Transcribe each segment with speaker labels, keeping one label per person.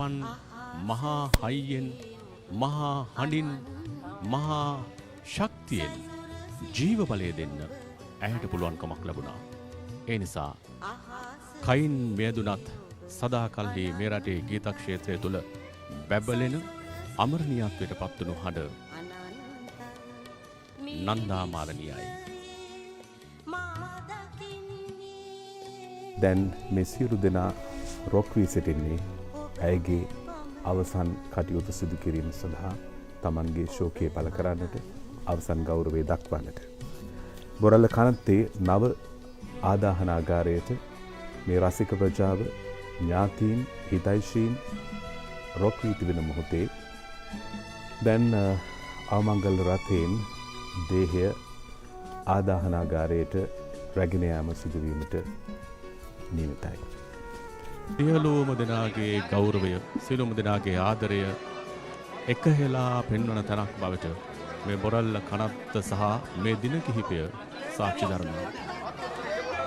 Speaker 1: පන් මහා හයියෙන් මහා හඬින් මහා ශක්තියෙන් ජීව බලය දෙන්න ඇයට පුළුවන්කමක් ලැබුණා. ඒ නිසා කයින් වේදුනත් සදාකල්හි මේ රටේ ගීත ක්ෂේත්‍රය තුල බැබලෙන අමරණීයත්වයට පත්වුණු හඬ නන්දා මාලනියයි.
Speaker 2: දැන් මේ සියලු දෙනා රොක් වී සිටින්නේ ඇයගේ අවසන් කටයුතු සිදු කිරීම සඳහා තමන්ගේ ශෝකය පළ කරන්නට අවසන් ගෞරවය දක්වන්නට. බොරැල්ල කනත්තේ නව ආදාහනාගාරයට මේ රසික ප්‍රජාව ඥාතීන් හිතයිශීන් රොක් වී තිබෙන මොහොතේ දැන් අවමංගල රථයෙන් දේහය ආදාහනාගාරයට රැගෙන යාම සිදුවීමට නියමිතයි.
Speaker 1: සියලුම දෙනාගේ ගෞරවය, සියලුම දෙනාගේ ආදරය එකහෙලා පෙන්වන තැනක් බවට මේ බොරැල්ල කනත්ත සහ මේ දින කිහිපය සාක්ෂි දරනවා.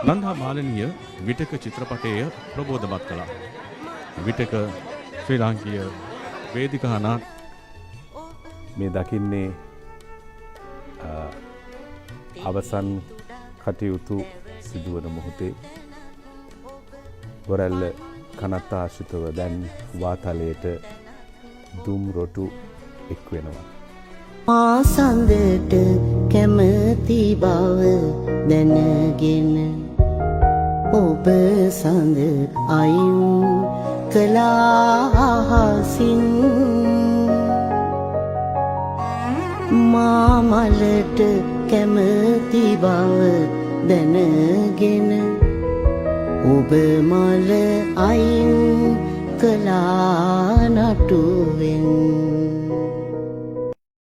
Speaker 1: නන්දා මාලනිය විටක චිත්‍රපටය ප්‍රබෝධමත් කළා. විටක ශ්‍රී ලාංකීය වේදිකා නාට්‍ය
Speaker 2: මේ දකින්නේ අවසන් කටයුතු සිදුවන මොහොතේ බොරැල්ල කනත්ත ආශ්‍රිතව දැන් වාතලයට දුම් රොටු එක් වෙනවා.
Speaker 3: ආසන්දට කැමති බව දැනගෙන ඔබ සඳ අයින් කළාහසින් මාමලට කැමති බව දැනගෙන ඔබ මල අයින් කළා නටුවෙන්